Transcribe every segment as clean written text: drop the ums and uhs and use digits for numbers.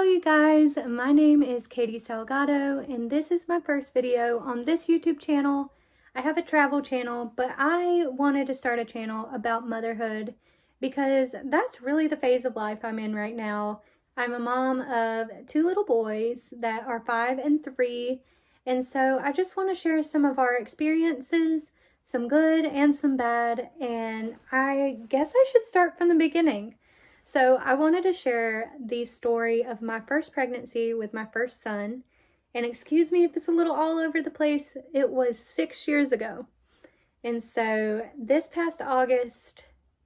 you guys, my name is Katie Salgado and this is my first video on this YouTube channel. I have a travel channel, but I wanted to start a channel about motherhood because that's really the phase of life I'm in right now. I'm a mom of two little boys that are 5 and 3, and so I just want to share some of our experiences, some good and some bad, and I guess I should start from the beginning. So I wanted to share the story of my first pregnancy with my first son. And excuse me if it's a little all over the place, it was 6 years ago. And so this past August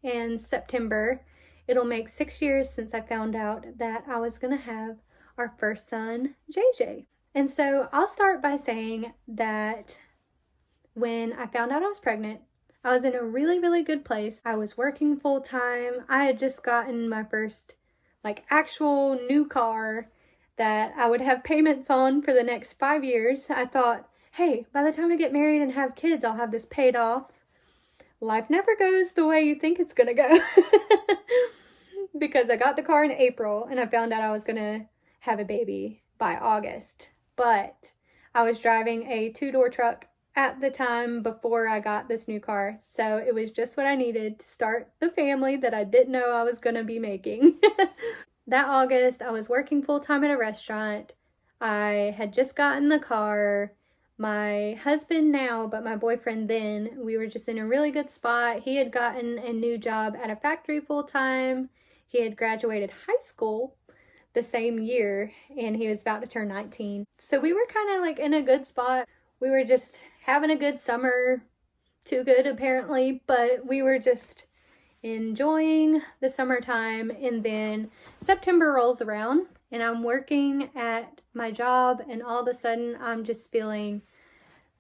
and September, it'll make 6 years since I found out that I was going to have our first son, JJ. And so I'll start by saying that when I found out I was pregnant, I was in a really, really good place. I was working full time. I had just gotten my first actual new car that I would have payments on for the next 5 years. I thought, hey, by the time I get married and have kids, I'll have this paid off. Life never goes the way you think it's gonna go. Because I got the car in April and I found out I was gonna have a baby by August. But I was driving a 2-door truck at the time before I got this new car, so it was just what I needed to start the family that I didn't know I was going to be making. That August, I was working full-time at a restaurant. I had just gotten the car. My husband now, but my boyfriend then, we were just in a really good spot. He had gotten a new job at a factory full-time. He had graduated high school the same year, and he was about to turn 19. So we were kind of in a good spot. We were just having a good summer, too good apparently, but we were just enjoying the summertime. And then September rolls around and I'm working at my job, and all of a sudden I'm just feeling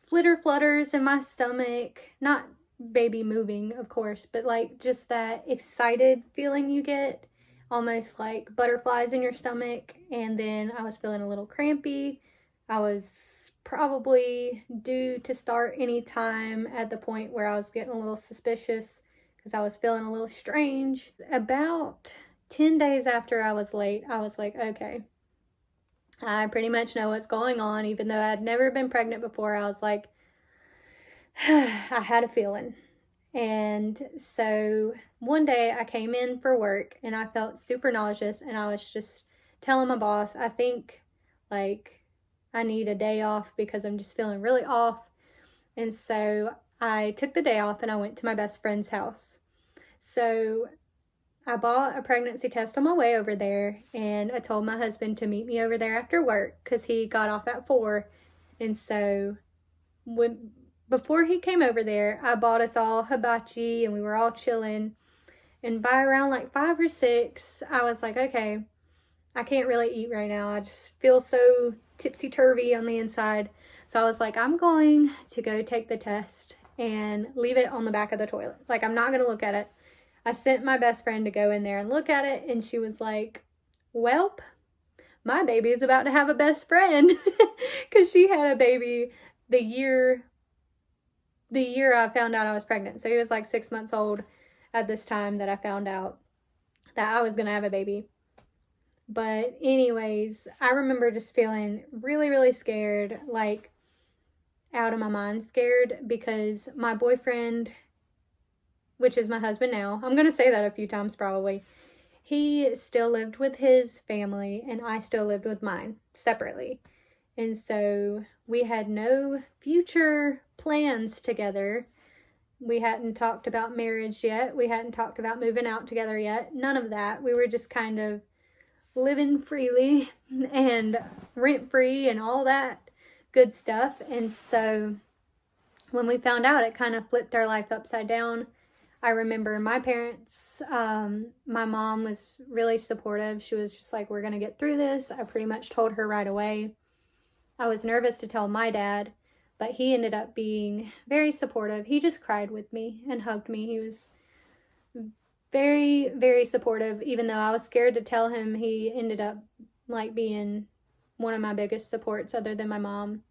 flutters in my stomach. Not baby moving, of course, but just that excited feeling you get, almost like butterflies in your stomach. And then I was feeling a little crampy. I was probably due to start any time at the point where I was getting a little suspicious because I was feeling a little strange. About 10 days after I was late, I was like, okay, I pretty much know what's going on. Even though I'd never been pregnant before, I was like, I had a feeling. And so one day I came in for work and I felt super nauseous, and I was just telling my boss, I think I need a day off because I'm just feeling really off. And so I took the day off and I went to my best friend's house. So I bought a pregnancy test on my way over there, and I told my husband to meet me over there after work because he got off at 4. And so before he came over there, I bought us all hibachi and we were all chilling. And by around 5 or 6, I was like, okay, I can't really eat right now. I just feel so tipsy-turvy on the inside. So I was like, I'm going to go take the test and leave it on the back of the toilet. I'm not going to look at it. I sent my best friend to go in there and look at it, and she was like, welp, my baby is about to have a best friend. Because she had a baby the year I found out I was pregnant. So he was 6 months old at this time that I found out that I was going to have a baby. But anyways, I remember just feeling really, really scared, out of my mind scared, because my boyfriend, which is my husband now, I'm going to say that a few times probably, he still lived with his family and I still lived with mine separately. And so we had no future plans together. We hadn't talked about marriage yet. We hadn't talked about moving out together yet. None of that. We were just kind of living freely and rent-free and all that good stuff. And so when we found out, it kind of flipped our life upside down. I remember my parents, my mom was really supportive. She was just like, we're going to get through this. I pretty much told her right away. I was nervous to tell my dad, but he ended up being very supportive. He just cried with me and hugged me. He was very, very supportive. Even though I was scared to tell him, he ended up being one of my biggest supports other than my mom.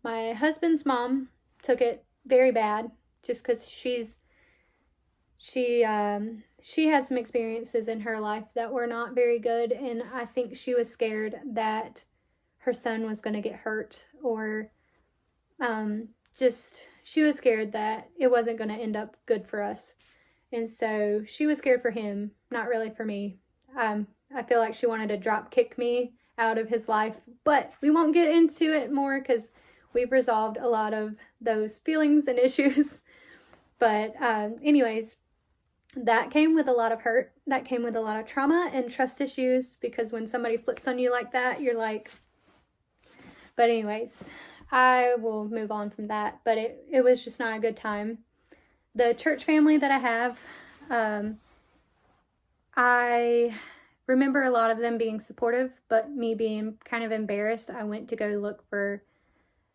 My husband's mom took it very bad just because she she had some experiences in her life that were not very good, and I think she was scared that her son was going to get hurt, or just she was scared that it wasn't going to end up good for us. And so she was scared for him, not really for me. I feel like she wanted to drop kick me out of his life, but we won't get into it more because we've resolved a lot of those feelings and issues. But anyways, that came with a lot of hurt. That came with a lot of trauma and trust issues, because when somebody flips on you like that, you're like... But anyways, I will move on from that. But it was just not a good time. The church family that I have, I remember a lot of them being supportive, but me being kind of embarrassed. I went to go look for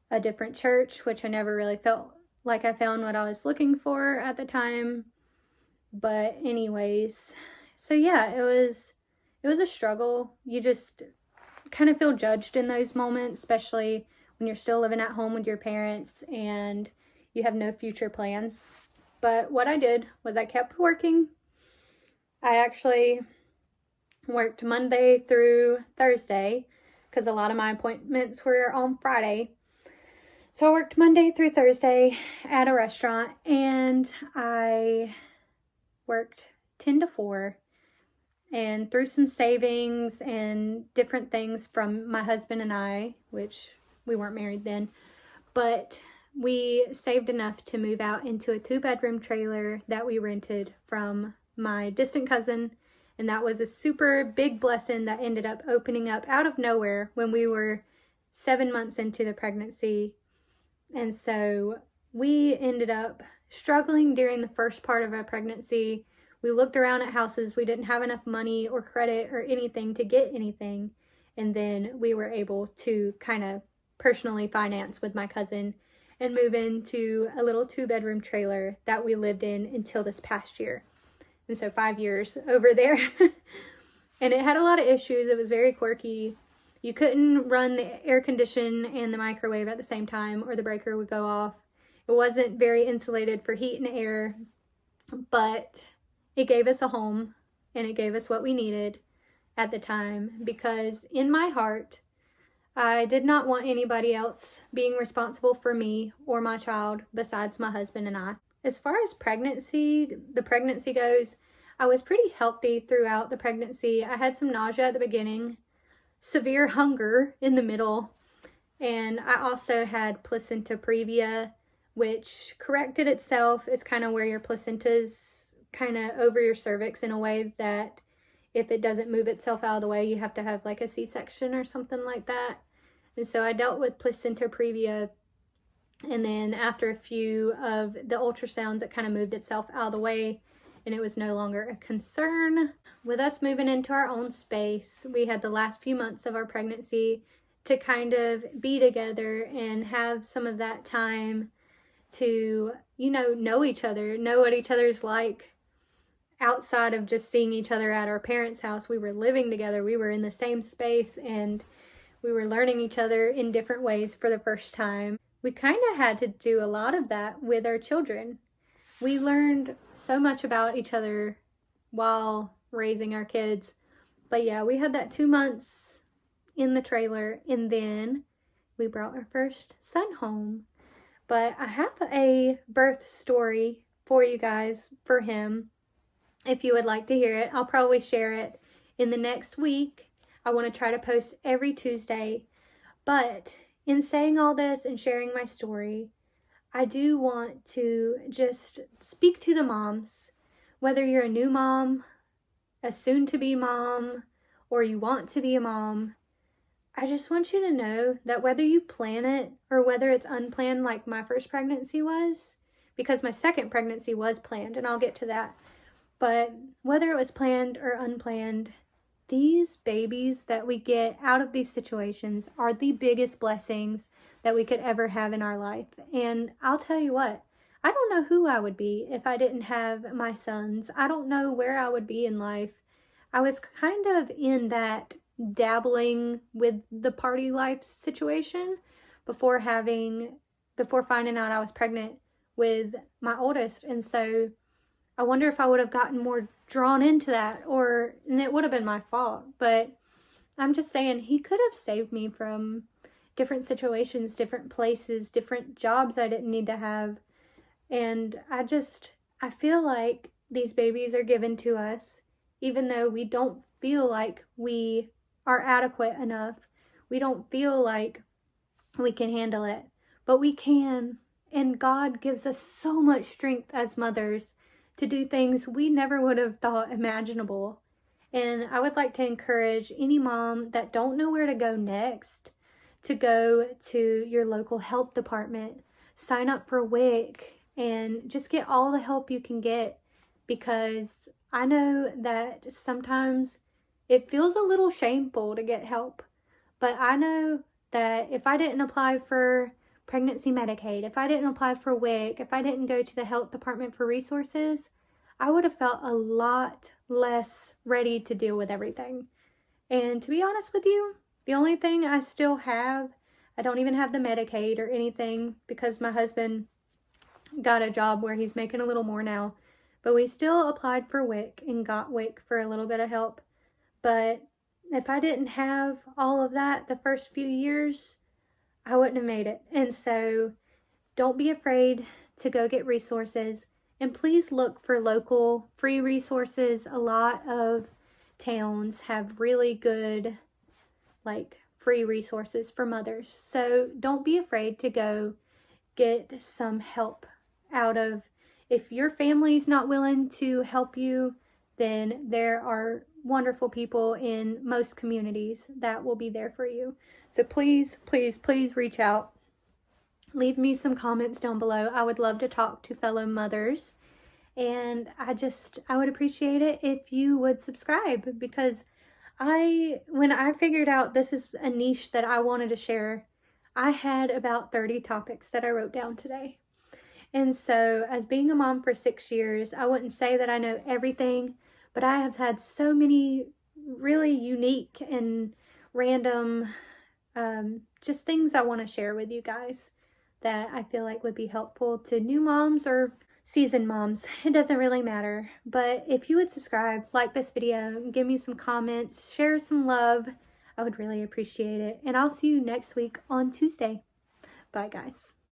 a different church, which I never really felt like I found what I was looking for at the time. But anyways, so yeah, it was a struggle. You just kind of feel judged in those moments, especially when you're still living at home with your parents and you have no future plans. But what I did was I kept working. I actually worked Monday through Thursday because a lot of my appointments were on Friday. So I worked Monday through Thursday at a restaurant, and I worked 10 to 4, and through some savings and different things from my husband and I, which we weren't married then, but we saved enough to move out into a 2-bedroom trailer that we rented from my distant cousin. And that was a super big blessing that ended up opening up out of nowhere when we were 7 months into the pregnancy. And so we ended up struggling during the first part of our pregnancy. We looked around at houses. We didn't have enough money or credit or anything to get anything. And then we were able to kind of personally finance with my cousin and move into a little 2-bedroom trailer that we lived in until this past year. And so 5 years over there. And it had a lot of issues. It was very quirky. You couldn't run the air condition and the microwave at the same time, or the breaker would go off. It wasn't very insulated for heat and air, but it gave us a home, and it gave us what we needed at the time, because in my heart, I did not want anybody else being responsible for me or my child besides my husband and I. As far as the pregnancy goes, I was pretty healthy throughout the pregnancy. I had some nausea at the beginning, severe hunger in the middle, and I also had placenta previa, which corrected itself. It's kind of where your placenta's kind of over your cervix in a way that if it doesn't move itself out of the way, you have to have like a C-section or something like that. And so I dealt with placenta previa, and then after a few of the ultrasounds, it kind of moved itself out of the way, and it was no longer a concern. With us moving into our own space, we had the last few months of our pregnancy to kind of be together and have some of that time to, know each other, know what each other's like outside of just seeing each other at our parents' house. We were living together. We were in the same space, and we were learning each other in different ways for the first time. We kind of had to do a lot of that with our children. We learned so much about each other while raising our kids. But yeah, we had that 2 months in the trailer, and then we brought our first son home. But I have a birth story for you guys for him. If you would like to hear it, I'll probably share it in the next week. I want to try to post every Tuesday. But in saying all this and sharing my story, I do want to just speak to the moms. Whether you're a new mom, a soon-to-be mom, or you want to be a mom, I just want you to know that whether you plan it or whether it's unplanned like my first pregnancy was, because my second pregnancy was planned, and I'll get to that, but whether it was planned or unplanned, these babies that we get out of these situations are the biggest blessings that we could ever have in our life. And I'll tell you what, I don't know who I would be if I didn't have my sons. I don't know where I would be in life. I was kind of in that dabbling with the party life situation before finding out I was pregnant with my oldest. And so I wonder if I would have gotten more drawn into that, and it would have been my fault. But I'm just saying, he could have saved me from different situations, different places, different jobs I didn't need to have. And I feel like these babies are given to us, even though we don't feel like we are adequate enough. We don't feel like we can handle it, but we can. And God gives us so much strength as mothers to do things we never would have thought imaginable. And I would like to encourage any mom that don't know where to go next to go to your local health department, sign up for WIC, and just get all the help you can get, because I know that sometimes it feels a little shameful to get help. But I know that if I didn't apply for pregnancy Medicaid, if I didn't apply for WIC, if I didn't go to the health department for resources, I would have felt a lot less ready to deal with everything. And to be honest with you, the only thing I still have, I don't even have the Medicaid or anything, because my husband got a job where he's making a little more now. But we still applied for WIC and got WIC for a little bit of help. But if I didn't have all of that the first few years, I wouldn't have made it. And so don't be afraid to go get resources. And please look for local free resources. A lot of towns have really good, free resources for mothers. So don't be afraid to go get some help out of, if your family's not willing to help you, then there are wonderful people in most communities that will be there for you. So please, please, please reach out. Leave me some comments down below. I would love to talk to fellow mothers. And I would appreciate it if you would subscribe, because when I figured out this is a niche that I wanted to share, I had about 30 topics that I wrote down today. And so, as being a mom for 6 years, I wouldn't say that I know everything, but I have had so many really unique and random just things I want to share with you guys that I feel like would be helpful to new moms or seasoned moms. It doesn't really matter. But if you would subscribe, like this video, give me some comments, share some love, I would really appreciate it. And I'll see you next week on Tuesday. Bye, guys.